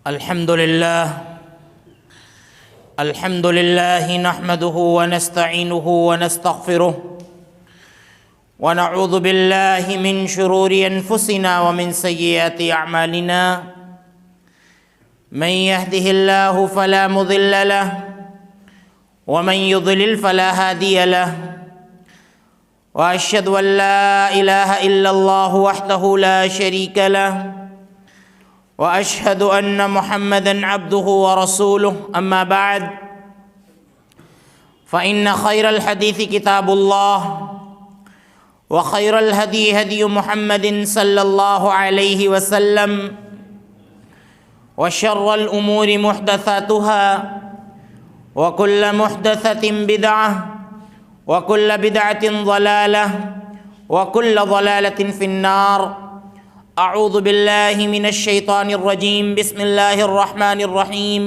الحمد لله نحمده ونستعينه ونستغفره ونعوذ بالله من شرور أنفسنا ومن سيئات أعمالنا من يهده الله فلا مضل له ومن يضلل فلا هادي له وأشهد أن لا إله إلا الله وحده لا شريك له وأشهد أن محمدًا عبده ورسوله أما بعد فإن خير الحديث كتاب الله وخير الهدي هدي محمد صلى الله عليه وسلم وشر الأمور محدثاتها وكل محدثة بدعة وكل بدعة ضلالة وكل ضلالة في النار. اعوذ باللہ من الشیطان الرجیم. بسم اللہ الرحمن الرحیم.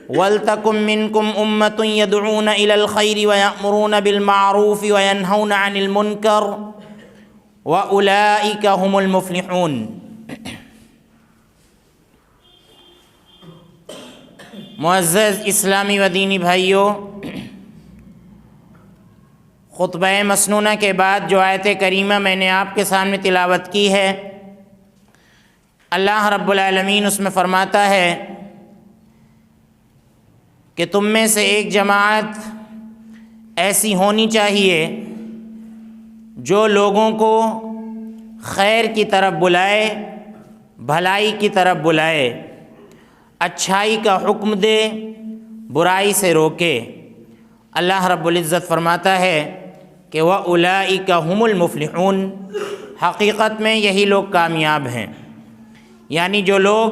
وَلْتَكُن مِّنكُمْ أُمَّةٌ يَدْعُونَ إِلَى الْخَيْرِ وَيَأْمُرُونَ بِالْمَعْرُوفِ وَيَنْهَوْنَ عَنِ الْمُنكَرِ وَأُولَئِكَ هُمُ الْمُفْلِحُونَ. معزز اسلامی و دینی بھائیوں، خطبہ مسنونہ کے بعد جو آیت کریمہ میں نے آپ کے سامنے تلاوت کی ہے، اللہ رب العالمین اس میں فرماتا ہے کہ تم میں سے ایک جماعت ایسی ہونی چاہیے جو لوگوں کو خیر کی طرف بلائے، بھلائی کی طرف بلائے، اچھائی کا حکم دے، برائی سے روکے. اللہ رب العزت فرماتا ہے کہ وَأُولَئِكَ هُمُ الْمُفْلِحُونَ. حقیقت میں یہی لوگ کامیاب ہیں، یعنی جو لوگ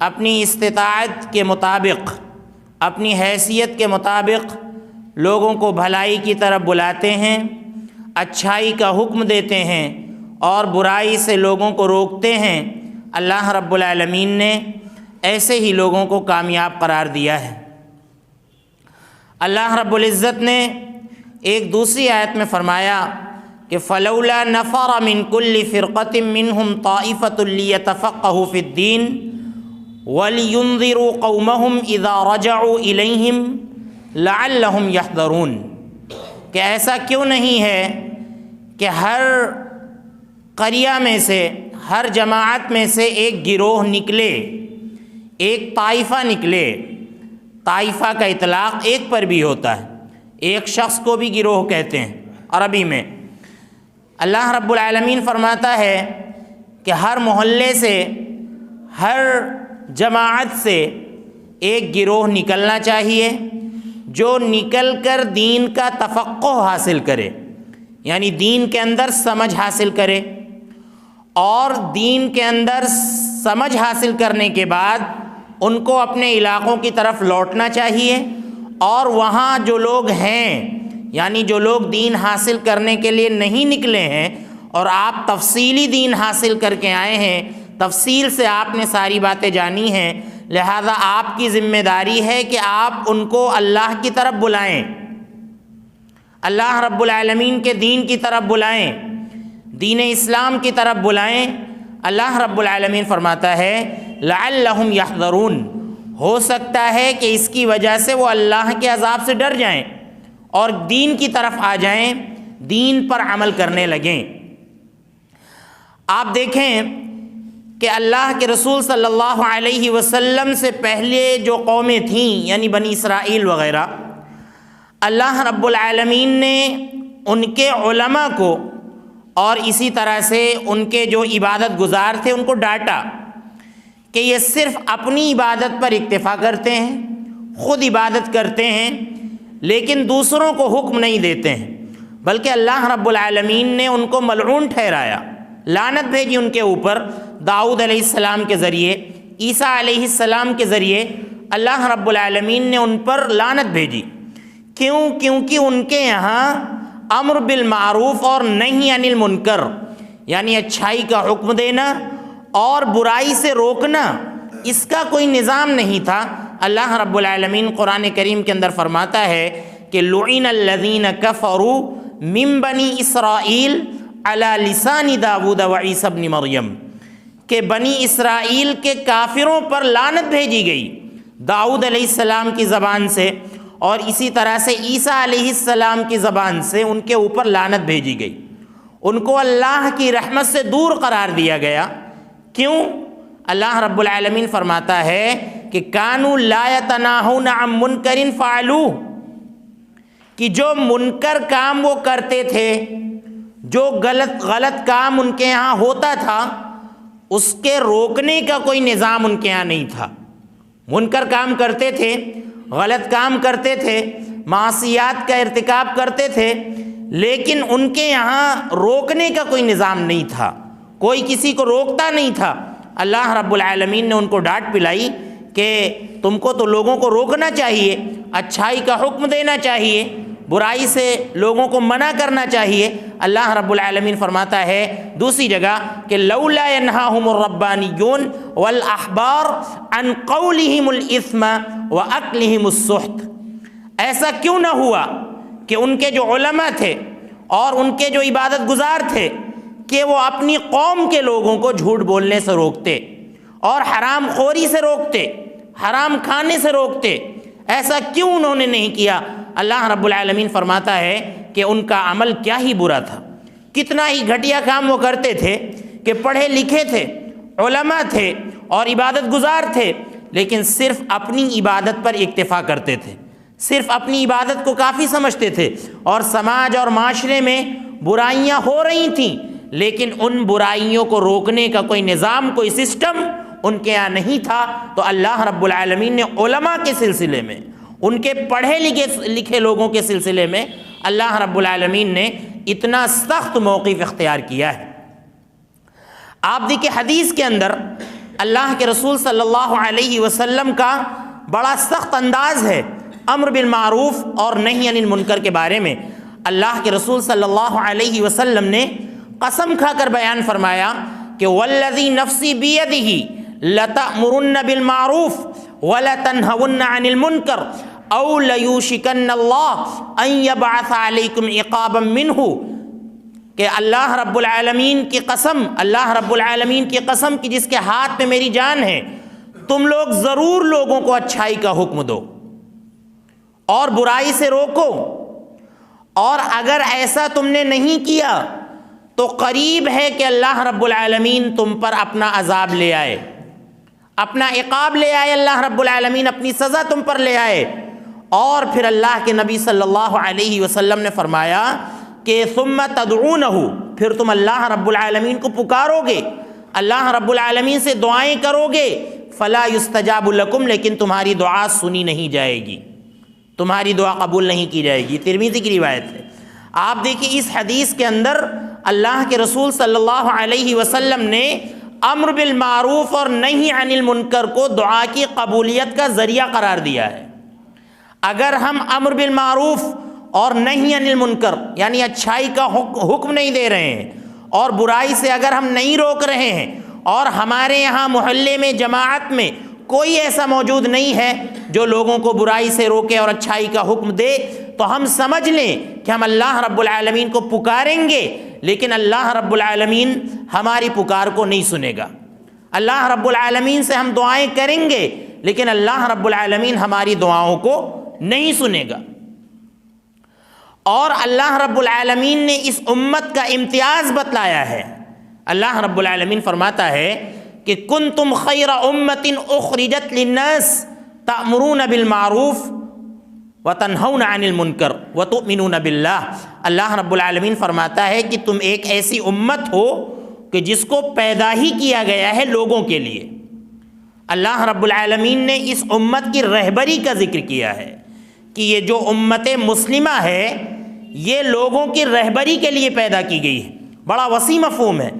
اپنی استطاعت کے مطابق، اپنی حیثیت کے مطابق لوگوں کو بھلائی کی طرف بلاتے ہیں، اچھائی کا حکم دیتے ہیں اور برائی سے لوگوں کو روکتے ہیں. اللہ رب العالمین نے ایسے ہی لوگوں کو کامیاب قرار دیا ہے. اللہ رب العزت نے ایک دوسری آیت میں فرمایا کہ فَلَوْلَا نَفَرَ مِن كُلِّ فِرْقَةٍ مِّنْهُمْ طَائِفَةٌ لِيَتَفَقَّهُوا فِي الدِّينِ وَلِيُنذِرُوا قَوْمَهُمْ إِذَا رَجَعُوا إِلَيْهِمْ لَعَلَّهُمْ يَحْذَرُونَ. کہ ایسا کیوں نہیں ہے کہ ہر قریہ میں سے، ہر جماعت میں سے ایک گروہ نکلے، ایک طائفہ نکلے. طائفہ کا اطلاق ایک پر بھی ہوتا ہے، ایک شخص کو بھی گروہ کہتے ہیں عربی میں. اللہ رب العالمین فرماتا ہے کہ ہر محلے سے، ہر جماعت سے ایک گروہ نکلنا چاہیے جو نکل کر دین کا تفقہ حاصل کرے، یعنی دین کے اندر سمجھ حاصل کرے، اور دین کے اندر سمجھ حاصل کرنے کے بعد ان کو اپنے علاقوں کی طرف لوٹنا چاہیے، اور وہاں جو لوگ ہیں، یعنی جو لوگ دین حاصل کرنے کے لیے نہیں نکلے ہیں اور آپ تفصیلی دین حاصل کر کے آئے ہیں، تفصیل سے آپ نے ساری باتیں جانی ہیں، لہذا آپ کی ذمہ داری ہے کہ آپ ان کو اللہ کی طرف بلائیں، اللہ رب العالمین کے دین کی طرف بلائیں، دین اسلام کی طرف بلائیں. اللہ رب العالمین فرماتا ہے لعلہم یحذرون. ہو سکتا ہے کہ اس کی وجہ سے وہ اللہ کے عذاب سے ڈر جائیں اور دین کی طرف آ جائیں، دین پر عمل کرنے لگیں. آپ دیکھیں کہ اللہ کے رسول صلی اللہ علیہ وسلم سے پہلے جو قومیں تھیں، یعنی بنی اسرائیل وغیرہ، اللہ رب العالمین نے ان کے علماء کو اور اسی طرح سے ان کے جو عبادت گزار تھے ان کو ڈانٹا کہ یہ صرف اپنی عبادت پر اکتفا کرتے ہیں، خود عبادت کرتے ہیں، لیکن دوسروں کو حکم نہیں دیتے ہیں، بلکہ اللہ رب العالمین نے ان کو ملعون ٹھہرایا، لعنت بھیجی ان کے اوپر. داؤد علیہ السلام کے ذریعے، عیسیٰ علیہ السلام کے ذریعے اللہ رب العالمین نے ان پر لعنت بھیجی. کیوں؟ کیونکہ ان کے یہاں امر بالمعروف اور نہی عن المنکر، یعنی اچھائی کا حکم دینا اور برائی سے روکنا، اس کا کوئی نظام نہیں تھا. اللہ رب العالمین قرآن کریم کے اندر فرماتا ہے کہ لعن الذین کفروا من بنی اسرائیل علی لسان داود و عیسی ابن مریم. کہ بنی اسرائیل کے کافروں پر لعنت بھیجی گئی داؤد علیہ السلام کی زبان سے، اور اسی طرح سے عیسیٰ علیہ السلام کی زبان سے ان کے اوپر لعنت بھیجی گئی، ان کو اللہ کی رحمت سے دور قرار دیا گیا۔ کیوں؟ اللہ رب العالمین فرماتا ہے کہ کانوا لا یتناہون عن منکر فعلوہ، کہ جو منکر کام وہ کرتے تھے، جو غلط کام ان کے یہاں ہوتا تھا، اس کے روکنے کا کوئی نظام ان کے یہاں نہیں تھا۔ منکر کام کرتے تھے، غلط کام کرتے تھے، معصیات کا ارتکاب کرتے تھے، لیکن ان کے یہاں روکنے کا کوئی نظام نہیں تھا، کوئی کسی کو روکتا نہیں تھا۔ اللہ رب العالمین نے ان کو ڈانٹ پلائی کہ تم کو تو لوگوں کو روکنا چاہیے، اچھائی کا حکم دینا چاہیے، برائی سے لوگوں کو منع کرنا چاہیے۔ اللہ رب العالمین فرماتا ہے دوسری جگہ کہ لولا ینہاہم الربانیون والاحبار عن قولہم الاثم واکلہم السحت، ایسا کیوں نہ ہوا کہ ان کے جو علماء تھے اور ان کے جو عبادت گزار تھے کہ وہ اپنی قوم کے لوگوں کو جھوٹ بولنے سے روکتے اور حرام خوری سے روکتے، حرام کھانے سے روکتے، ایسا کیوں انہوں نے نہیں کیا؟ اللہ رب العالمین فرماتا ہے کہ ان کا عمل کیا ہی برا تھا، کتنا ہی گھٹیا کام وہ کرتے تھے کہ پڑھے لکھے تھے، علماء تھے اور عبادت گزار تھے، لیکن صرف اپنی عبادت پر اکتفا کرتے تھے، صرف اپنی عبادت کو کافی سمجھتے تھے، اور سماج اور معاشرے میں برائیاں ہو رہی تھیں، لیکن ان برائیوں کو روکنے کا کوئی نظام، کوئی سسٹم ان کے یہاں نہیں تھا۔ تو اللہ رب العالمین نے علماء کے سلسلے میں، ان کے پڑھے لکھے لوگوں کے سلسلے میں اللہ رب العالمین نے اتنا سخت موقف اختیار کیا ہے۔ آپ دیکھیں حدیث کے اندر اللہ کے رسول صلی اللہ علیہ وسلم کا بڑا سخت انداز ہے امر بالمعروف اور نہی عن المنکر کے بارے میں۔ اللہ کے رسول صلی اللہ علیہ وسلم نے قسم کھا کر بیان فرمایا کہ والذی نفسی بیدہ لتأمرن بالمعروف ولتنہون عن المنکر او لیوشکن اللہ ان یبعث علیکم عقابا منہ، کہ اللہ رب العالمین کی قسم، اللہ رب العالمین کی قسم کہ جس کے ہاتھ میں میری جان ہے، تم لوگ ضرور لوگوں کو اچھائی کا حکم دو اور برائی سے روکو، اور اگر ایسا تم نے نہیں کیا تو قریب ہے کہ اللہ رب العالمین تم پر اپنا عذاب لے آئے، اپنا عقاب لے آئے، اللہ رب العالمین اپنی سزا تم پر لے آئے۔ اور پھر اللہ کے نبی صلی اللہ علیہ وسلم نے فرمایا کہ ثم تدعونہ، پھر تم اللہ رب العالمین کو پکارو گے، اللہ رب العالمین سے دعائیں کرو گے، فلا یستجاب لکم، لیکن تمہاری دعا سنی نہیں جائے گی، تمہاری دعا قبول نہیں کی جائے گی۔ ترمذی کی روایت ہے۔ آپ دیکھیں اس حدیث کے اندر اللہ کے رسول صلی اللہ علیہ وسلم نے امر بالمعروف اور نہی عن المنکر کو دعا کی قبولیت کا ذریعہ قرار دیا ہے۔ اگر ہم امر بالمعروف اور نہی عن المنکر یعنی اچھائی کا حکم نہیں دے رہے ہیں اور برائی سے اگر ہم نہیں روک رہے ہیں، اور ہمارے یہاں محلے میں، جماعت میں کوئی ایسا موجود نہیں ہے جو لوگوں کو برائی سے روکے اور اچھائی کا حکم دے، تو ہم سمجھ لیں کہ ہم اللہ رب العالمین کو پکاریں گے، لیکن اللہ رب العالمین ہماری پکار کو نہیں سنے گا۔ اللہ رب العالمین سے ہم دعائیں کریں گے، لیکن اللہ رب العالمین ہماری دعاؤں کو نہیں سنے گا۔ اور اللہ رب العالمین نے اس امت کا امتیاز بتلایا ہے۔ اللہ رب العالمین فرماتا ہے کہ کنتم خیر امت اخرجت للناس تأمرون بالمعروف وتنہون عن المنکر وتؤمنون باللہ۔ اللہ رب العالمین فرماتا ہے کہ تم ایک ایسی امت ہو کہ جس کو پیدا ہی کیا گیا ہے لوگوں کے لیے۔ اللہ رب العالمین نے اس امت کی رہبری کا ذکر کیا ہے کہ یہ جو امت مسلمہ ہے یہ لوگوں کی رہبری کے لیے پیدا کی گئی ہے۔ بڑا وسیع مفہوم ہے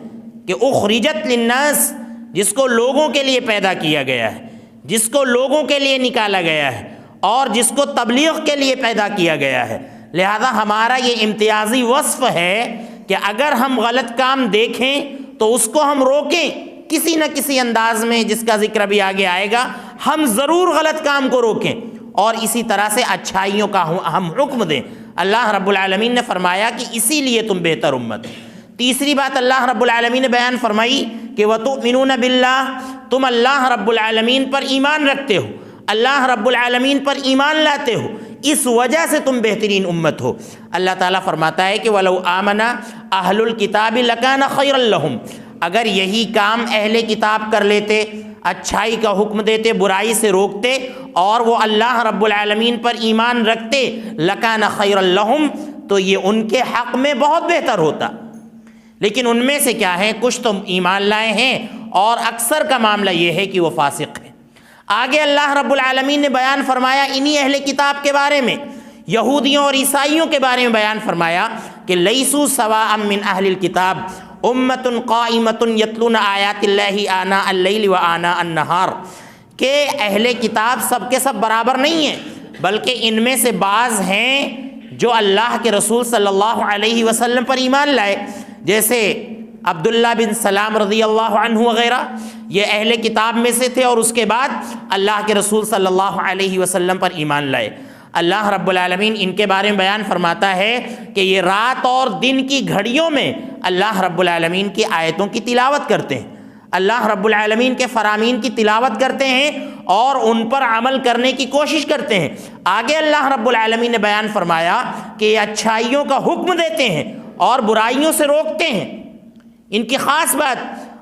کہ اخرجت للناس، جس کو لوگوں کے لیے پیدا کیا گیا ہے، جس کو لوگوں کے لیے نکالا گیا ہے، اور جس کو تبلیغ کے لیے پیدا کیا گیا ہے۔ لہذا ہمارا یہ امتیازی وصف ہے کہ اگر ہم غلط کام دیکھیں تو اس کو ہم روکیں کسی نہ کسی انداز میں، جس کا ذکر ابھی آگے آئے گا، ہم ضرور غلط کام کو روکیں، اور اسی طرح سے اچھائیوں کا ہم حکم دیں۔ اللہ رب العالمین نے فرمایا کہ اسی لیے تم بہتر امت، تیسری بات اللہ رب العالمین نے بیان فرمائی کہ وَتُؤْمِنُونَ بِاللَّهِ، تم اللہ رب العالمین پر ایمان رکھتے ہو، اللہ رب العالمین پر ایمان لاتے ہو، اس وجہ سے تم بہترین امت ہو۔ اللہ تعالیٰ فرماتا ہے کہ وَلَوْ آمَنَ أَهْلُ الْكِتَابِ لَكَانَ خَيْرًا لَهُمْ، اگر یہی کام اہل کتاب کر لیتے، اچھائی کا حکم دیتے، برائی سے روکتے، اور وہ اللہ رب العالمین پر ایمان رکھتے، لَكَانَ خَيْرًا لَهُمْ، تو یہ ان کے حق میں بہت بہتر ہوتا۔ لیکن ان میں سے کیا ہے، کچھ تو ایمان لائے ہیں اور اکثر کا معاملہ یہ ہے کہ وہ فاسق ہیں۔ آگے اللہ رب العالمین نے بیان فرمایا انہی اہل کتاب کے بارے میں، یہودیوں اور عیسائیوں کے بارے میں بیان فرمایا کہ لیسوا سواء من اہل الکتاب امۃ قائمۃ یتلون آیات اللہ آناء اللیل وآناء النہار، کہ اہل کتاب سب کے سب برابر نہیں ہیں، بلکہ ان میں سے بعض ہیں جو اللہ کے رسول صلی اللہ علیہ وسلم پر ایمان لائے، جیسے عبداللہ بن سلام رضی اللہ عنہ وغیرہ، یہ اہل کتاب میں سے تھے اور اس کے بعد اللہ کے رسول صلی اللہ علیہ وسلم پر ایمان لائے۔ اللہ رب العالمین ان کے بارے میں بیان فرماتا ہے کہ یہ رات اور دن کی گھڑیوں میں اللہ رب العالمین کی آیتوں کی تلاوت کرتے ہیں، اللہ رب العالمین کے فرامین کی تلاوت کرتے ہیں اور ان پر عمل کرنے کی کوشش کرتے ہیں۔ آگے اللہ رب العالمین نے بیان فرمایا کہ یہ اچھائیوں کا حکم دیتے ہیں اور برائیوں سے روکتے ہیں۔ ان کی خاص بات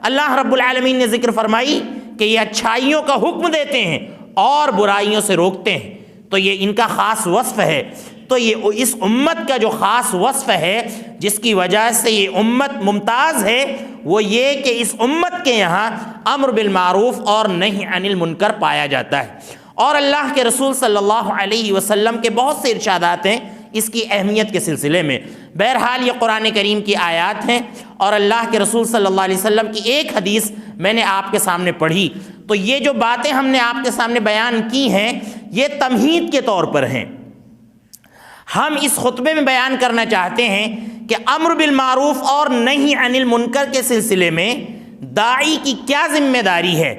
اللہ رب العالمین نے ذکر فرمائی کہ یہ اچھائیوں کا حکم دیتے ہیں اور برائیوں سے روکتے ہیں، تو یہ ان کا خاص وصف ہے۔ تو یہ اس امت کا جو خاص وصف ہے جس کی وجہ سے یہ امت ممتاز ہے، وہ یہ کہ اس امت کے یہاں امر بالمعروف اور نہی عن المنکر پایا جاتا ہے۔ اور اللہ کے رسول صلی اللہ علیہ وسلم کے بہت سے ارشادات ہیں اس کی اہمیت کے سلسلے میں۔ بہرحال یہ قرآن کریم کی آیات ہیں اور اللہ کے رسول صلی اللہ علیہ وسلم کی ایک حدیث میں نے آپ کے سامنے پڑھی، تو یہ جو باتیں ہم نے آپ کے سامنے بیان کی ہیں یہ تمہید کے طور پر ہیں۔ ہم اس خطبے میں بیان کرنا چاہتے ہیں کہ امر بالمعروف اور نہی عن المنکر کے سلسلے میں داعی کی کیا ذمہ داری ہے،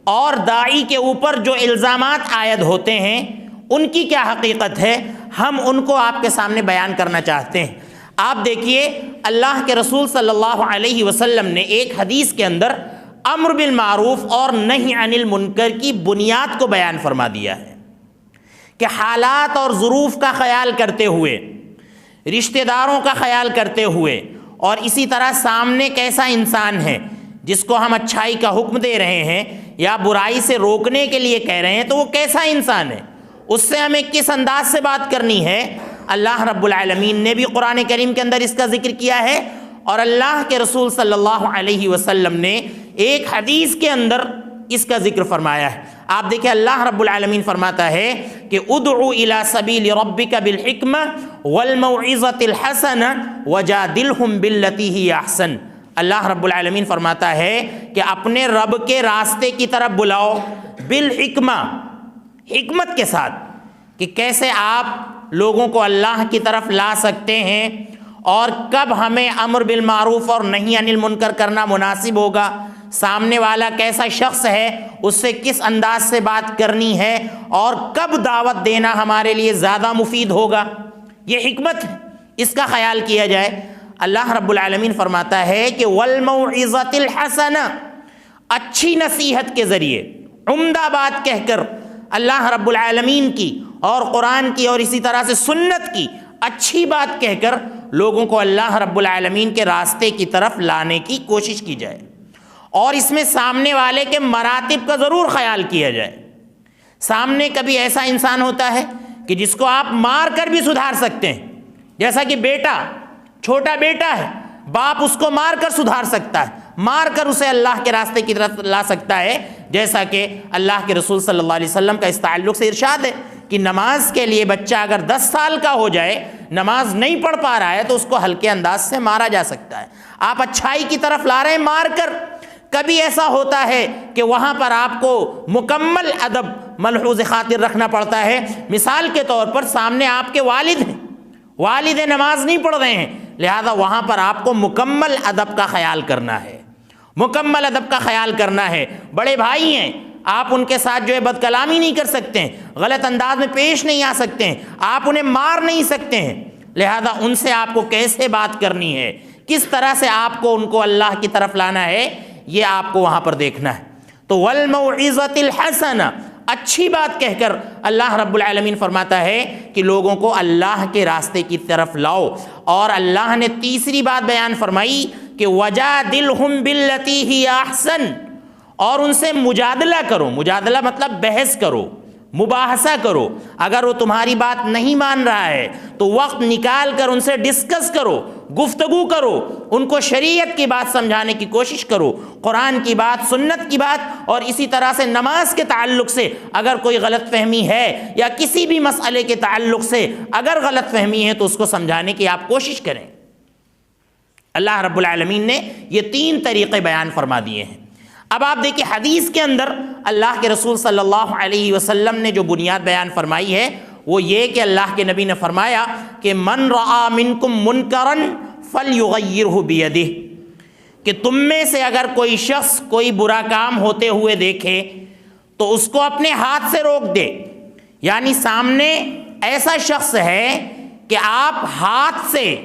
اور داعی کے اوپر جو الزامات عائد ہوتے ہیں ان کی کیا حقیقت ہے، ہم ان کو آپ کے سامنے بیان کرنا چاہتے ہیں۔ آپ دیکھیے اللہ کے رسول صلی اللہ علیہ وسلم نے ایک حدیث کے اندر امر بالمعروف اور نہی عن المنکر کی بنیاد کو بیان فرما دیا ہے کہ حالات اور ظروف کا خیال کرتے ہوئے، رشتہ داروں کا خیال کرتے ہوئے، اور اسی طرح سامنے کیسا انسان ہے جس کو ہم اچھائی کا حکم دے رہے ہیں یا برائی سے روکنے کے لیے کہہ رہے ہیں، تو وہ کیسا انسان ہے، اس سے ہمیں کس انداز سے بات کرنی ہے۔ اللہ رب العالمین نے بھی قرآن کریم کے اندر اس کا ذکر کیا ہے، اور اللہ کے رسول صلی اللہ علیہ وسلم نے ایک حدیث کے اندر اس کا ذکر فرمایا ہے۔ آپ دیکھیں اللہ رب العالمین فرماتا ہے کہ ادعو الی سبیل ربک بالحکمہ والموعظۃ الحسنہ وجادلہم باللتی ہی احسن۔ اللہ رب العالمین فرماتا ہے کہ اپنے رب کے راستے کی طرف بلاؤ، بالحکمہ، حکمت کے ساتھ، کہ کیسے آپ لوگوں کو اللہ کی طرف لا سکتے ہیں، اور کب ہمیں امر بالمعروف اور نہی عن المنکر کرنا مناسب ہوگا، سامنے والا کیسا شخص ہے اس سے کس انداز سے بات کرنی ہے، اور کب دعوت دینا ہمارے لیے زیادہ مفید ہوگا، یہ حکمت ہے، اس کا خیال کیا جائے۔ اللہ رب العالمین فرماتا ہے کہ والموعظۃ الحسنہ، اچھی نصیحت کے ذریعے، عمدہ بات کہہ کر اللہ رب العالمین کی اور قرآن کی اور اسی طرح سے سنت کی اچھی بات کہہ کر لوگوں کو اللہ رب العالمین کے راستے کی طرف لانے کی کوشش کی جائے، اور اس میں سامنے والے کے مراتب کا ضرور خیال کیا جائے۔ سامنے کبھی ایسا انسان ہوتا ہے کہ جس کو آپ مار کر بھی سدھار سکتے ہیں، جیسا کہ بیٹا، چھوٹا بیٹا ہے، باپ اس کو مار کر سدھار سکتا ہے، مار کر اسے اللہ کے راستے کی طرف لا سکتا ہے، جیسا کہ اللہ کے رسول صلی اللہ علیہ وسلم کا اس تعلق سے ارشاد ہے کہ نماز کے لیے بچہ اگر 10 سال کا ہو جائے، نماز نہیں پڑھ پا رہا ہے، تو اس کو ہلکے انداز سے مارا جا سکتا ہے۔ آپ اچھائی کی طرف لا رہے ہیں مار کر۔ کبھی ایسا ہوتا ہے کہ وہاں پر آپ کو مکمل ادب ملحوظ خاطر رکھنا پڑتا ہے۔ مثال کے طور پر سامنے آپ کے والد ہیں، والد نماز نہیں پڑھ رہے ہیں، لہذا وہاں پر آپ کو مکمل ادب کا خیال کرنا ہے، مکمل ادب کا خیال کرنا ہے۔ بڑے بھائی ہیں، آپ ان کے ساتھ جو ہے بد کلامی نہیں کر سکتے ہیں، غلط انداز میں پیش نہیں آ سکتے ہیں، آپ انہیں مار نہیں سکتے ہیں، لہذا ان سے آپ کو کیسے بات کرنی ہے، کس طرح سے آپ کو ان کو اللہ کی طرف لانا ہے یہ آپ کو وہاں پر دیکھنا ہے۔ تو والموعظۃ الحسنہ، اچھی بات کہہ کر اللہ رب العالمین فرماتا ہے کہ لوگوں کو اللہ کے راستے کی طرف لاؤ۔ اور اللہ نے تیسری بات بیان فرمائی کہ وجادلہم باللتی ہی احسن، اور ان سے مجادلہ کرو۔ مجادلہ مطلب بحث کرو، مباحثہ کرو۔ اگر وہ تمہاری بات نہیں مان رہا ہے تو وقت نکال کر ان سے ڈسکس کرو، گفتگو کرو، ان کو شریعت کی بات سمجھانے کی کوشش کرو، قرآن کی بات، سنت کی بات۔ اور اسی طرح سے نماز کے تعلق سے اگر کوئی غلط فہمی ہے یا کسی بھی مسئلے کے تعلق سے اگر غلط فہمی ہے تو اس کو سمجھانے کی آپ کوشش کریں۔ اللہ رب العالمین نے یہ 3 طریقے بیان فرما دیے ہیں۔ اب آپ دیکھیں حدیث کے اندر اللہ کے رسول صلی اللہ علیہ وسلم نے جو بنیاد بیان فرمائی ہے وہ یہ کہ اللہ کے نبی نے فرمایا کہ من رعا منکم منکرا فلیغیرہ بیدہ، کہ تم میں سے اگر کوئی شخص کوئی برا کام ہوتے ہوئے دیکھے تو اس کو اپنے ہاتھ سے روک دے۔ یعنی سامنے ایسا شخص ہے کہ آپ ہاتھ سے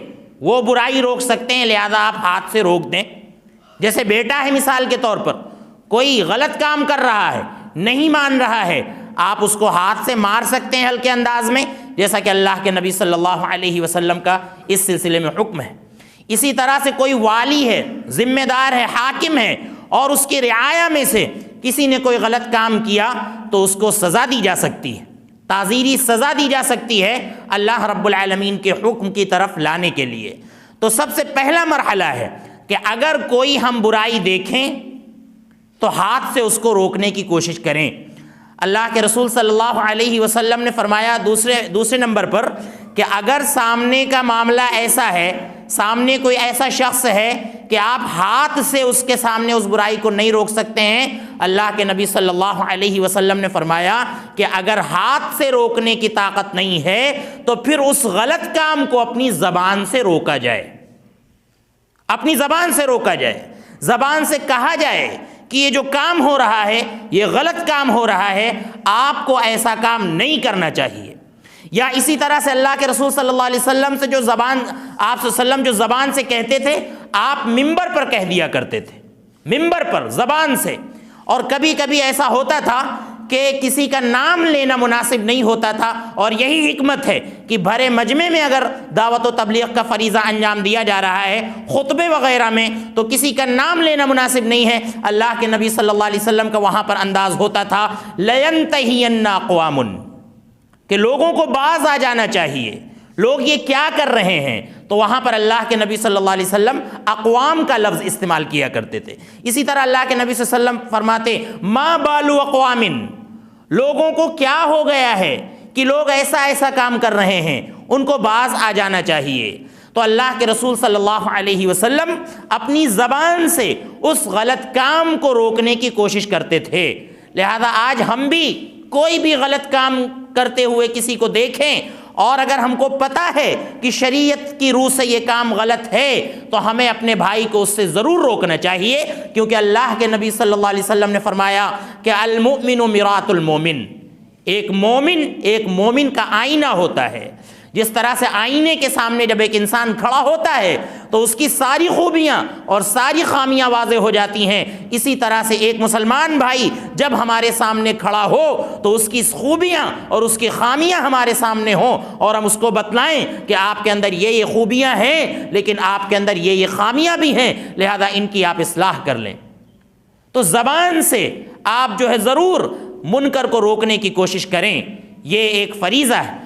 وہ برائی روک سکتے ہیں، لہذا آپ ہاتھ سے روک دیں۔ جیسے بیٹا ہے مثال کے طور پر، کوئی غلط کام کر رہا ہے، نہیں مان رہا ہے، آپ اس کو ہاتھ سے مار سکتے ہیں ہلکے انداز میں، جیسا کہ اللہ کے نبی صلی اللہ علیہ وسلم کا اس سلسلے میں حکم ہے۔ اسی طرح سے کوئی والی ہے، ذمہ دار ہے، حاکم ہے، اور اس کی رعایا میں سے کسی نے کوئی غلط کام کیا تو اس کو سزا دی جا سکتی ہے، تعزیری سزا دی جا سکتی ہے اللہ رب العالمین کے حکم کی طرف لانے کے لیے۔ تو سب سے پہلا مرحلہ ہے کہ اگر کوئی ہم برائی دیکھیں تو ہاتھ سے اس کو روکنے کی کوشش کریں۔ اللہ کے رسول صلی اللہ علیہ وسلم نے فرمایا دوسرے نمبر پر کہ اگر سامنے کا معاملہ ایسا ہے، سامنے کوئی ایسا شخص ہے کہ آپ ہاتھ سے اس کے سامنے اس برائی کو نہیں روک سکتے ہیں، اللہ کے نبی صلی اللہ علیہ وسلم نے فرمایا کہ اگر ہاتھ سے روکنے کی طاقت نہیں ہے تو پھر اس غلط کام کو اپنی زبان سے روکا جائے، اپنی زبان سے روکا جائے، زبان سے کہا جائے کہ یہ جو کام ہو رہا ہے یہ غلط کام ہو رہا ہے، آپ کو ایسا کام نہیں کرنا چاہیے۔ یا اسی طرح سے اللہ کے رسول صلی اللہ علیہ وسلم سے جو زبان آپ صلی اللہ علیہ وسلم جو زبان سے کہتے تھے، آپ منبر پر کہہ دیا کرتے تھے، منبر پر زبان سے۔ اور کبھی کبھی ایسا ہوتا تھا کہ کسی کا نام لینا مناسب نہیں ہوتا تھا، اور یہی حکمت ہے کہ بھرے مجمع میں اگر دعوت و تبلیغ کا فریضہ انجام دیا جا رہا ہے، خطبے وغیرہ میں، تو کسی کا نام لینا مناسب نہیں ہے۔ اللہ کے نبی صلی اللہ علیہ وسلم کا وہاں پر انداز ہوتا تھا لَيَنْتَهِيَنَّ أَقْوَامٌ، کہ لوگوں کو باز آ جانا چاہیے، لوگ یہ کیا کر رہے ہیں۔ تو وہاں پر اللہ کے نبی صلی اللہ علیہ وسلم اقوام کا لفظ استعمال کیا کرتے تھے۔ اسی طرح اللہ کے نبی صلی اللہ علیہ وسلم فرماتے ما بال اقوام، لوگوں کو کیا ہو گیا ہے کہ لوگ ایسا کام کر رہے ہیں، ان کو باز آ جانا چاہیے۔ تو اللہ کے رسول صلی اللہ علیہ وسلم اپنی زبان سے اس غلط کام کو روکنے کی کوشش کرتے تھے۔ لہذا آج ہم بھی کوئی بھی غلط کام کرتے ہوئے کسی کو دیکھیں، اور اگر ہم کو پتہ ہے کہ شریعت کی روح سے یہ کام غلط ہے تو ہمیں اپنے بھائی کو اس سے ضرور روکنا چاہیے، کیونکہ اللہ کے نبی صلی اللہ علیہ وسلم نے فرمایا کہ المؤمن مرآۃ المؤمن، ایک مومن کا آئینہ ہوتا ہے۔ جس طرح سے آئینے کے سامنے جب ایک انسان کھڑا ہوتا ہے تو اس کی ساری خوبیاں اور ساری خامیاں واضح ہو جاتی ہیں، اسی طرح سے ایک مسلمان بھائی جب ہمارے سامنے کھڑا ہو تو اس کی خوبیاں اور اس کی خامیاں ہمارے سامنے ہوں، اور ہم اس کو بتلائیں کہ آپ کے اندر یہ خوبیاں ہیں لیکن آپ کے اندر یہ خامیاں بھی ہیں، لہذا ان کی آپ اصلاح کر لیں۔ تو زبان سے آپ جو ہے ضرور منکر کو روکنے کی کوشش کریں، یہ ایک فریضہ ہے۔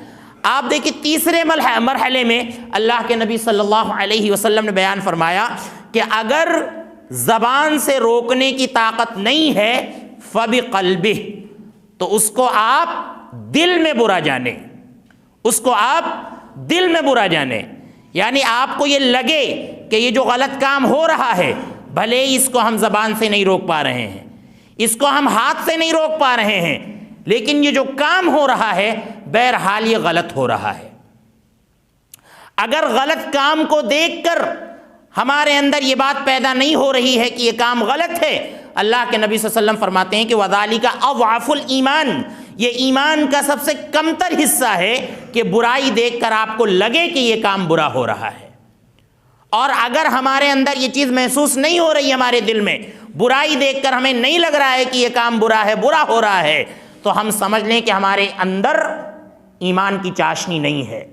آپ دیکھیں تیسرے مرحلے میں اللہ کے نبی صلی اللہ علیہ وسلم نے بیان فرمایا کہ اگر زبان سے روکنے کی طاقت نہیں ہے فَبِقَلْبِهِ، تو اس کو آپ دل میں برا جانیں، اس کو آپ دل میں برا جانیں۔ یعنی آپ کو یہ لگے کہ یہ جو غلط کام ہو رہا ہے، بھلے ہی اس کو ہم زبان سے نہیں روک پا رہے ہیں، اس کو ہم ہاتھ سے نہیں روک پا رہے ہیں، لیکن یہ جو کام ہو رہا ہے بہرحال یہ غلط ہو رہا ہے۔ اگر غلط کام کو دیکھ کر ہمارے اندر یہ بات پیدا نہیں ہو رہی ہے کہ یہ کام غلط ہے، اللہ کے نبی صلی اللہ علیہ وسلم فرماتے ہیں کہ وَذَلِكَ أَضْعَفُ الْإِيمَانِ، یہ ایمان کا سب سے کمتر حصہ ہے کہ برائی دیکھ کر آپ کو لگے کہ یہ کام برا ہو رہا ہے، اور اگر ہمارے اندر یہ چیز محسوس نہیں ہو رہی ہمارے دل میں، برائی دیکھ کر ہمیں نہیں لگ رہا ہے کہ یہ کام برا ہے، برا ہو رہا ہے، تو ہم سمجھ لیں کہ ہمارے اندر ایمان کی چاشنی نہیں ہے،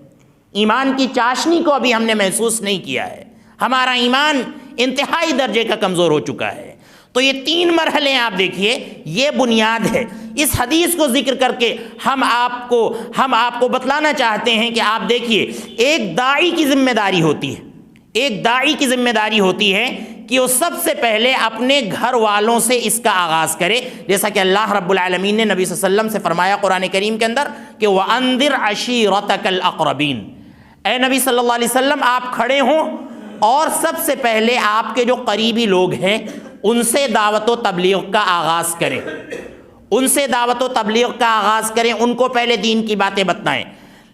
ایمان کی چاشنی کو ابھی ہم نے محسوس نہیں کیا ہے، ہمارا ایمان انتہائی درجے کا کمزور ہو چکا ہے۔ تو یہ 3 مرحلے آپ دیکھیے، یہ بنیاد ہے۔ اس حدیث کو ذکر کر کے ہم آپ کو بتلانا چاہتے ہیں کہ آپ دیکھیے، ایک داعی کی ذمہ داری ہوتی ہے، ایک داعی کی ذمہ داری ہوتی ہے کہ وہ سب سے پہلے اپنے گھر والوں سے اس کا آغاز کرے، جیسا کہ اللہ رب العالمین نے نبی صلی اللہ علیہ وسلم سے فرمایا قرآن کریم کے اندر کہ وَأَنذِرْ عَشِيرَتَكَ الْأَقْرَبِينَ، اے نبی صلی اللہ علیہ وسلم آپ کھڑے ہوں اور سب سے پہلے آپ کے جو قریبی لوگ ہیں ان سے دعوت و تبلیغ کا آغاز کریں، ان سے دعوت و تبلیغ کا آغاز کریں، ان کو پہلے دین کی باتیں بتلائیں۔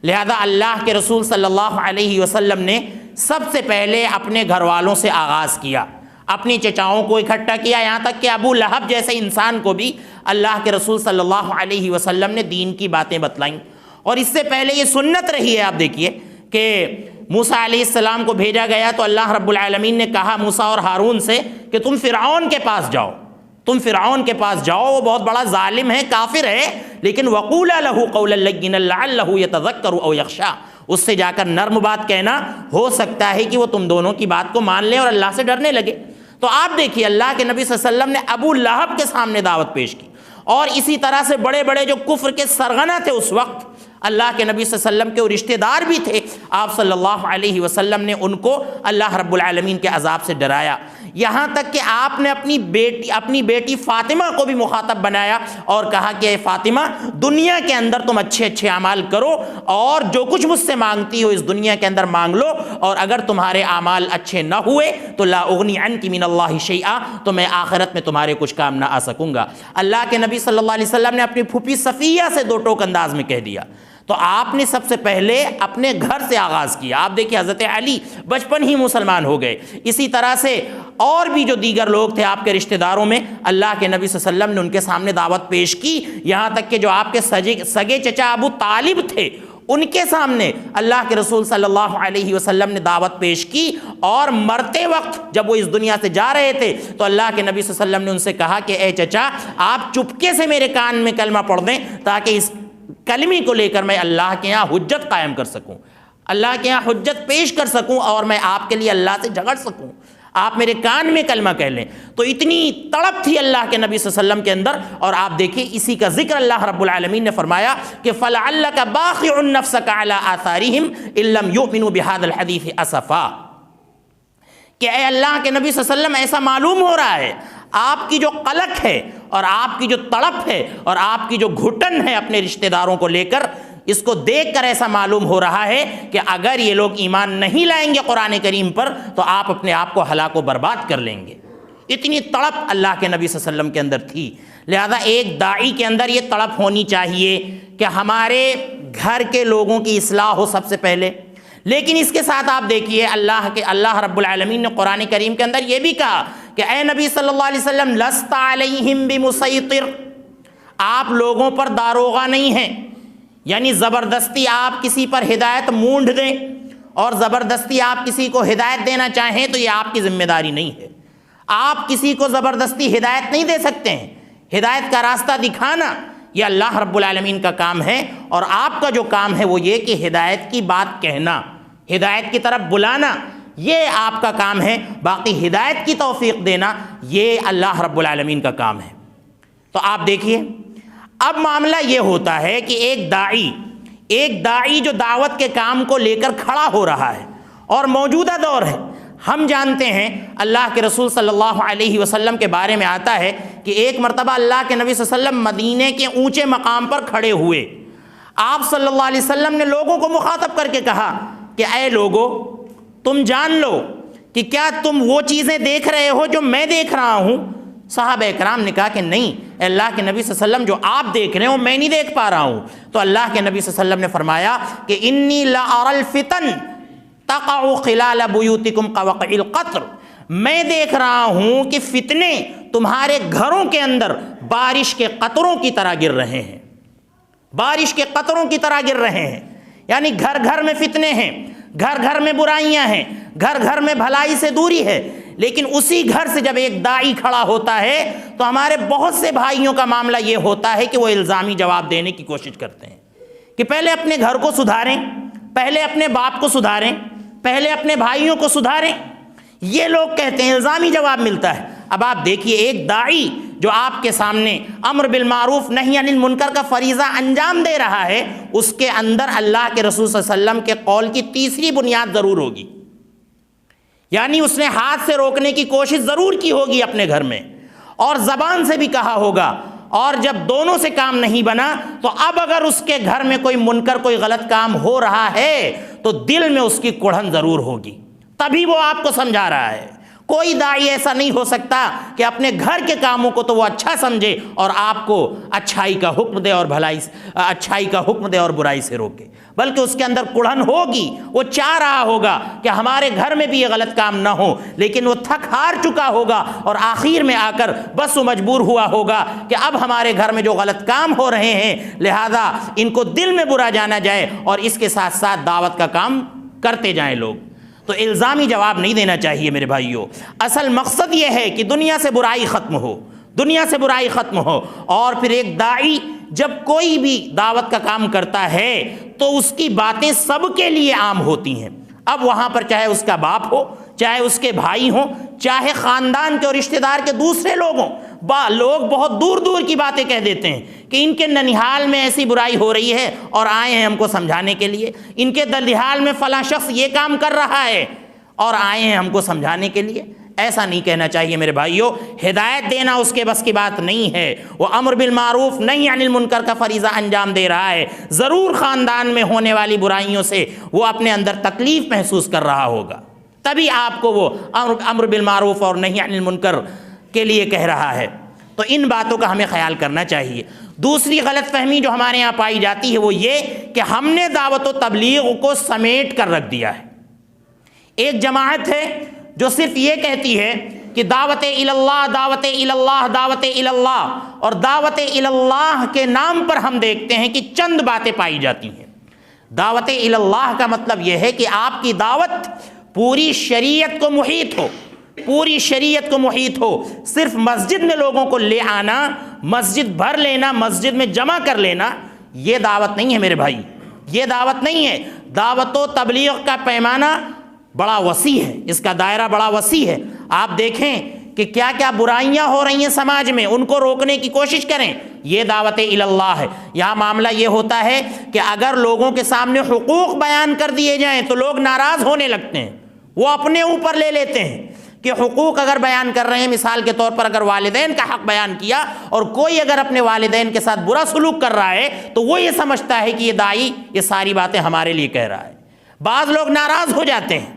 لہذا اللہ کے رسول صلی اللہ علیہ وسلم نے سب سے پہلے اپنے گھر والوں سے آغاز کیا، اپنی چچاؤں کو اکٹھا کیا، یہاں تک کہ ابو لہب جیسے انسان کو بھی اللہ کے رسول صلی اللہ علیہ وسلم نے دین کی باتیں بتلائیں۔ اور اس سے پہلے یہ سنت رہی ہے، آپ دیکھیے کہ موسیٰ علیہ السلام کو بھیجا گیا تو اللہ رب العالمین نے کہا موسیٰ اور ہارون سے کہ تم فرعون کے پاس جاؤ، تم فرعون کے پاس جاؤ، وہ بہت بڑا ظالم ہے، کافر ہے، لیکن وَقُولَا لَهُ قَوْلًا لَّيِّنًا لَعَلَّهُ يَتَذَكَّرُ أَوْ يَخْشَىٰ، اس سے جا کر نرم بات کہنا، ہو سکتا ہے کہ وہ تم دونوں کی بات کو مان لے اور اللہ سے ڈرنے لگے۔ تو آپ دیکھیے اللہ کے نبی صلی اللہ علیہ وسلم نے ابو لہب کے سامنے دعوت پیش کی، اور اسی طرح سے بڑے بڑے جو کفر کے سرغنہ تھے اس وقت، اللہ کے نبی صلی اللہ علیہ وسلم کے وہ رشتہ دار بھی تھے، آپ صلی اللہ علیہ وسلم نے ان کو اللہ رب العالمین کے عذاب سے ڈرایا، یہاں تک کہ آپ نے اپنی بیٹی فاطمہ کو بھی مخاطب بنایا اور کہا کہ اے فاطمہ، دنیا کے اندر تم اچھے اچھے اعمال کرو اور جو کچھ مجھ سے مانگتی ہو اس دنیا کے اندر مانگ لو، اور اگر تمہارے اعمال اچھے نہ ہوئے تو لا اغنی عنک من اللہ شیئا، تو میں آخرت میں تمہارے کچھ کام نہ آ سکوں گا۔ اللہ کے نبی صلی اللہ علیہ وسلم نے اپنی پھوپھی صفیہ سے 2 ٹوک انداز میں کہہ دیا۔ تو آپ نے سب سے پہلے اپنے گھر سے آغاز کیا۔ آپ دیکھیں حضرت علی بچپن ہی مسلمان ہو گئے، اسی طرح سے اور بھی جو دیگر لوگ تھے آپ کے رشتہ داروں میں، اللہ کے نبی صلی اللہ علیہ وسلم نے ان کے سامنے دعوت پیش کی، یہاں تک کہ جو آپ کے سگے چچا ابو طالب تھے ان کے سامنے اللہ کے رسول صلی اللہ علیہ وسلم نے دعوت پیش کی، اور مرتے وقت جب وہ اس دنیا سے جا رہے تھے تو اللہ کے نبی صلی اللہ علیہ وسلم نے ان سے کہا کہ اے چچا، آپ چپکے سے میرے کان میں کلمہ پڑھ دیں تاکہ اس کلمے کو لے کر میں اللہ کے ہاں حجت قائم کر سکوں، اللہ کے ہاں حجت پیش کر سکوں، اور میں آپ کے لیے اللہ سے جھگڑ سکوں، آپ میرے کان میں کلمہ کہہ لیں۔ تو اتنی تڑپ تھی اللہ کے نبی صلی اللہ علیہ وسلم کے اندر، اور آپ دیکھیں اسی کا ذکر اللہ رب العالمین نے فرمایا کہ فَلَعَلَّكَ بَاخِعٌ نَفْسَكَ عَلَىٰ آثَارِهِمْ إِن لَّمْ يُؤْمِنُوا بِهَٰذَا الْحَدِيثِ أَسَفًا، کہ اے اللہ کے نبی صلی اللہ علیہ وسلم ایسا معلوم ہو رہا ہے آپ کی جو قلق ہے اور آپ کی جو تڑپ ہے اور آپ کی جو گھٹن ہے اپنے رشتہ داروں کو لے کر، اس کو دیکھ کر ایسا معلوم ہو رہا ہے کہ اگر یہ لوگ ایمان نہیں لائیں گے قرآن کریم پر تو آپ اپنے آپ کو ہلاک و برباد کر لیں گے۔ اتنی تڑپ اللہ کے نبی صلی اللہ علیہ وسلم کے اندر تھی۔ لہذا ایک داعی کے اندر یہ تڑپ ہونی چاہیے کہ ہمارے گھر کے لوگوں کی اصلاح ہو سب سے پہلے، لیکن اس کے ساتھ آپ دیکھیے اللہ رب العالمین نے قرآن کریم کے اندر یہ بھی کہا کہ اے نبی صلی اللہ علیہ وسلم لست علیہم بمسیطر، آپ لوگوں پر داروغہ نہیں ہیں، یعنی زبردستی آپ کسی پر ہدایت مونڈ دیں اور زبردستی آپ کسی کو ہدایت دینا چاہیں تو یہ آپ کی ذمہ داری نہیں ہے، آپ کسی کو زبردستی ہدایت نہیں دے سکتے ہیں، ہدایت کا راستہ دکھانا یہ اللہ رب العالمین کا کام ہے، اور آپ کا جو کام ہے وہ یہ کہ ہدایت کی بات کہنا، ہدایت کی طرف بلانا، یہ آپ کا کام ہے، باقی ہدایت کی توفیق دینا یہ اللہ رب العالمین کا کام ہے۔ تو آپ دیکھیے اب معاملہ یہ ہوتا ہے کہ ایک داعی جو دعوت کے کام کو لے کر کھڑا ہو رہا ہے، اور موجودہ دور ہے، ہم جانتے ہیں اللہ کے رسول صلی اللہ علیہ وسلم کے بارے میں آتا ہے کہ ایک مرتبہ اللہ کے نبی صلی اللہ علیہ وسلم مدینے کے اونچے مقام پر کھڑے ہوئے، آپ صلی اللہ علیہ وسلم نے لوگوں کو مخاطب کر کے کہا کہ اے لوگو، تم جان لو کہ کیا تم وہ چیزیں دیکھ رہے ہو جو میں دیکھ رہا ہوں؟ صحابہ اکرام نے کہا کہ نہیں اے اللہ کے نبی صلی اللہ علیہ وسلم، جو آپ دیکھ رہے ہو میں نہیں دیکھ پا رہا ہوں۔ تو اللہ کے نبی صلی اللہ علیہ وسلم نے فرمایا کہ انی لأری الفتن تقع خلال بیوتکم کوقع القطر، میں دیکھ رہا ہوں کہ فتنے تمہارے گھروں کے اندر بارش کے قطروں کی طرح گر رہے ہیں، بارش کے قطروں کی طرح گر رہے ہیں، یعنی گھر گھر میں فتنے ہیں، گھر گھر میں برائیاں ہیں، گھر گھر میں بھلائی سے دوری ہے، لیکن اسی گھر سے جب ایک داعی کھڑا ہوتا ہے تو ہمارے بہت سے بھائیوں کا معاملہ یہ ہوتا ہے کہ وہ الزامی جواب دینے کی کوشش کرتے ہیں کہ پہلے اپنے گھر کو سدھاریں، پہلے اپنے باپ کو سدھاریں، پہلے اپنے بھائیوں کو سدھاریں، یہ لوگ کہتے ہیں، الزامی جواب ملتا ہے۔ اب آپ دیکھیے، ایک داعی جو آپ کے سامنے امر بالمعروف نہی عن المنکر کا فریضہ انجام دے رہا ہے، اس کے اندر اللہ کے رسول صلی اللہ علیہ وسلم کے قول کی تیسری بنیاد ضرور ہوگی، یعنی اس نے ہاتھ سے روکنے کی کوشش ضرور کی ہوگی اپنے گھر میں، اور زبان سے بھی کہا ہوگا، اور جب دونوں سے کام نہیں بنا تو اب اگر اس کے گھر میں کوئی منکر، کوئی غلط کام ہو رہا ہے تو دل میں اس کی کڑھن ضرور ہوگی، تبھی وہ آپ کو سمجھا رہا ہے۔ کوئی داعی ایسا نہیں ہو سکتا کہ اپنے گھر کے کاموں کو تو وہ اچھا سمجھے اور آپ کو اچھائی کا حکم دے اور اچھائی کا حکم دے اور برائی سے روکے، بلکہ اس کے اندر کڑھن ہوگی، وہ چاہ رہا ہوگا کہ ہمارے گھر میں بھی یہ غلط کام نہ ہو، لیکن وہ تھک ہار چکا ہوگا اور آخر میں آ کر بس وہ مجبور ہوا ہوگا کہ اب ہمارے گھر میں جو غلط کام ہو رہے ہیں لہذا ان کو دل میں برا جانا جائے اور اس کے ساتھ ساتھ دعوت کا کام کرتے جائیں لوگ۔ تو الزامی جواب نہیں دینا چاہیے میرے بھائیوں، اصل مقصد یہ ہے کہ دنیا سے برائی ختم ہو، دنیا سے برائی ختم ہو۔ اور پھر ایک داعی جب کوئی بھی دعوت کا کام کرتا ہے تو اس کی باتیں سب کے لیے عام ہوتی ہیں، اب وہاں پر چاہے اس کا باپ ہو، چاہے اس کے بھائی ہوں، چاہے خاندان کے اور رشتہ دار کے دوسرے لوگ ہوں، لوگ بہت دور دور کی باتیں کہہ دیتے ہیں کہ ان کے ننیحال میں ایسی برائی ہو رہی ہے اور آئے ہیں ہم کو سمجھانے کے لیے، ان کے ننیحال میں فلاں شخص یہ کام کر رہا ہے اور آئے ہیں ہم کو سمجھانے کے لیے۔ ایسا نہیں کہنا چاہیے میرے بھائیوں، ہدایت دینا اس کے بس کی بات نہیں ہے، وہ امر بالمعروف نہی عن المنکر کا فریضہ انجام دے رہا ہے، ضرور خاندان میں ہونے والی برائیوں سے وہ اپنے اندر تکلیف محسوس کر رہا ہوگا، تبھی آپ کو وہ امر بالمعروف اور نہی عن المنکر کے لیے کہہ رہا ہے۔ تو ان باتوں کا ہمیں خیال کرنا چاہیے۔ دوسری غلط فہمی جو ہمارے یہاں پائی جاتی ہے وہ یہ کہ ہم نے دعوت و تبلیغ کو سمیٹ کر رکھ دیا ہے۔ ایک جماعت ہے جو صرف یہ کہتی ہے کہ دعوت اللہ، دعوت اللہ، دعوت اللہ، اور دعوت اللہ کے نام پر ہم دیکھتے ہیں کہ چند باتیں پائی جاتی ہیں۔ دعوت اللہ کا مطلب یہ ہے کہ آپ کی دعوت پوری شریعت کو محیط ہو، پوری شریعت کو محیط ہو، صرف مسجد میں لوگوں کو لے آنا، مسجد بھر لینا، مسجد میں جمع کر لینا، یہ دعوت نہیں ہے میرے بھائی، یہ دعوت نہیں ہے۔ دعوت و تبلیغ کا پیمانہ بڑا وسیع ہے، اس کا دائرہ بڑا وسیع ہے۔ آپ دیکھیں کہ کیا کیا برائیاں ہو رہی ہیں سماج میں، ان کو روکنے کی کوشش کریں، یہ دعوت اللہ ہے۔ یہاں معاملہ یہ ہوتا ہے کہ اگر لوگوں کے سامنے حقوق بیان کر دیے جائیں تو لوگ ناراض ہونے لگتے ہیں، وہ اپنے اوپر لے لیتے ہیں کہ حقوق اگر بیان کر رہے ہیں، مثال کے طور پر اگر والدین کا حق بیان کیا اور کوئی اگر اپنے والدین کے ساتھ برا سلوک کر رہا ہے تو وہ یہ سمجھتا ہے کہ یہ داعی یہ ساری باتیں ہمارے لیے کہہ رہا ہے، بعض لوگ ناراض ہو جاتے ہیں،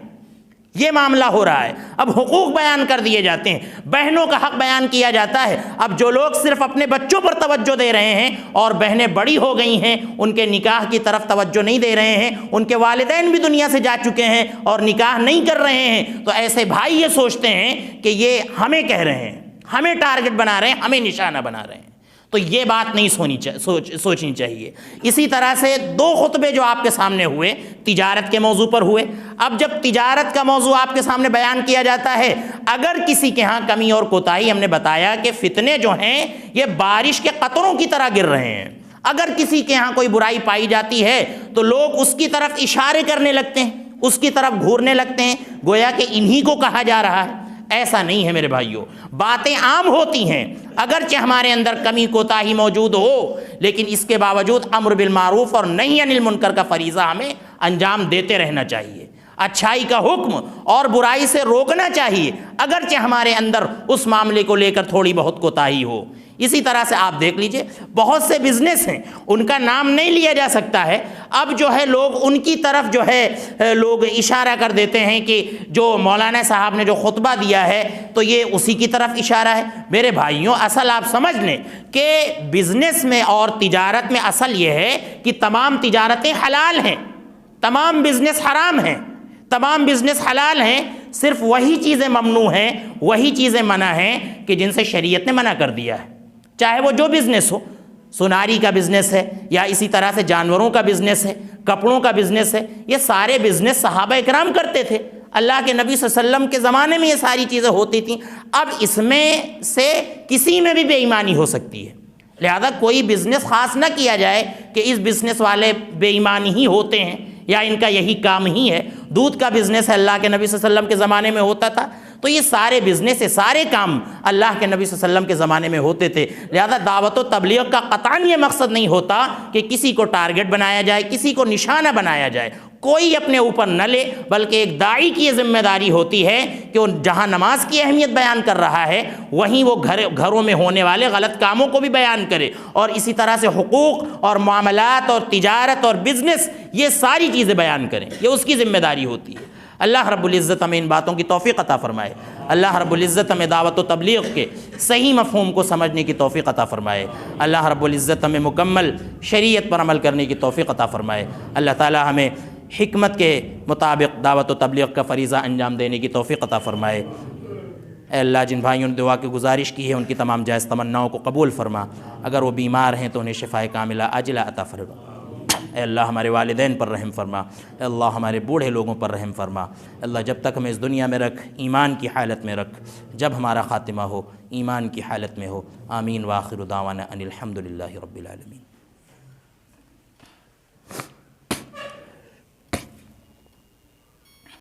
یہ معاملہ ہو رہا ہے۔ اب حقوق بیان کر دیے جاتے ہیں، بہنوں کا حق بیان کیا جاتا ہے، اب جو لوگ صرف اپنے بچوں پر توجہ دے رہے ہیں اور بہنیں بڑی ہو گئی ہیں، ان کے نکاح کی طرف توجہ نہیں دے رہے ہیں، ان کے والدین بھی دنیا سے جا چکے ہیں اور نکاح نہیں کر رہے ہیں، تو ایسے بھائی یہ سوچتے ہیں کہ یہ ہمیں کہہ رہے ہیں، ہمیں ٹارگٹ بنا رہے ہیں، ہمیں نشانہ بنا رہے ہیں، تو یہ بات نہیں سوچنی چاہیے۔ اسی طرح سے دو خطبے جو آپ کے سامنے ہوئے تجارت کے موضوع پر ہوئے، اب جب تجارت کا موضوع آپ کے سامنے بیان کیا جاتا ہے، اگر کسی کے ہاں کمی اور کوتاہی، ہم نے بتایا کہ فتنے جو ہیں یہ بارش کے قطروں کی طرح گر رہے ہیں، اگر کسی کے ہاں کوئی برائی پائی جاتی ہے تو لوگ اس کی طرف اشارے کرنے لگتے ہیں، اس کی طرف گھورنے لگتے ہیں، گویا کہ انہی کو کہا جا رہا ہے۔ ایسا نہیں ہے میرے بھائیوں، باتیں عام ہوتی ہیں، اگرچہ ہمارے اندر کمی کوتاہی موجود ہو، لیکن اس کے باوجود امر بالمعروف اور نہی عن المنکر کا فریضہ ہمیں انجام دیتے رہنا چاہیے، اچھائی کا حکم اور برائی سے روکنا چاہیے، اگرچہ ہمارے اندر اس معاملے کو لے کر تھوڑی بہت کوتاہی ہو۔ اسی طرح سے آپ دیکھ لیجئے بہت سے بزنس ہیں، ان کا نام نہیں لیا جا سکتا ہے، اب جو ہے لوگ ان کی طرف جو ہے لوگ اشارہ کر دیتے ہیں کہ جو مولانا صاحب نے جو خطبہ دیا ہے تو یہ اسی کی طرف اشارہ ہے۔ میرے بھائیوں، اصل آپ سمجھ لیں کہ بزنس میں اور تجارت میں اصل یہ ہے کہ تمام تجارتیں حلال ہیں، تمام بزنس حرام ہیں، تمام بزنس حلال ہیں، صرف وہی چیزیں ممنوع ہیں، وہی چیزیں منع ہیں کہ جن سے شریعت نے منع کر دیا ہے، چاہے وہ جو بزنس ہو۔ سوناری کا بزنس ہے یا اسی طرح سے جانوروں کا بزنس ہے، کپڑوں کا بزنس ہے، یہ سارے بزنس صحابہ اکرام کرتے تھے۔ اللہ کے نبی صلی اللہ علیہ وسلم کے زمانے میں یہ ساری چیزیں ہوتی تھیں۔ اب اس میں سے کسی میں بھی بے ایمانی ہو سکتی ہے، لہذا کوئی بزنس خاص نہ کیا جائے کہ اس بزنس والے بے ایمان ہی ہوتے ہیں یا ان کا یہی کام ہی ہے۔ دودھ کا بزنس ہے، اللہ کے نبی صلی اللہ علیہ وسلم کے زمانے میں ہوتا تھا، تو یہ سارے بزنس، سارے کام اللہ کے نبی صلی اللہ علیہ وسلم کے زمانے میں ہوتے تھے۔ لہذا دعوت و تبلیغ کا قطعاً یہ مقصد نہیں ہوتا کہ کسی کو ٹارگٹ بنایا جائے، کسی کو نشانہ بنایا جائے، کوئی اپنے اوپر نہ لے، بلکہ ایک داعی کی یہ ذمہ داری ہوتی ہے کہ وہ جہاں نماز کی اہمیت بیان کر رہا ہے وہیں وہ گھروں میں ہونے والے غلط کاموں کو بھی بیان کرے، اور اسی طرح سے حقوق اور معاملات اور تجارت اور بزنس، یہ ساری چیزیں بیان کریں، یہ اس کی ذمہ داری ہوتی ہے۔ اللہ رب العزت ہمیں ان باتوں کی توفیق عطا فرمائے۔ اللہ رب العزت ہمیں دعوت و تبلیغ کے صحیح مفہوم کو سمجھنے کی توفیق عطا فرمائے۔ اللہ رب العزت ہمیں مکمل شریعت پر عمل کرنے کی توفیق عطا فرمائے۔ اللہ تعالی ہمیں حکمت کے مطابق دعوت و تبلیغ کا فریضہ انجام دینے کی توفیق عطا فرمائے۔ اے اللہ، جن بھائیوں نے دعا کی گزارش کی ہے ان کی تمام جائز تمناؤں کو قبول فرما، اگر وہ بیمار ہیں تو انہیں شفائے کاملہ عاجلہ عطا فرما۔ اے اللہ ہمارے والدین پر رحم فرما، اے اللہ ہمارے بوڑھے لوگوں پر رحم فرما۔ اللہ جب تک ہمیں اس دنیا میں رکھ، ایمان کی حالت میں رکھ، جب ہمارا خاتمہ ہو ایمان کی حالت میں ہو۔ آمین۔ وآخر دعوانا ان الحمد للہ رب العالمین۔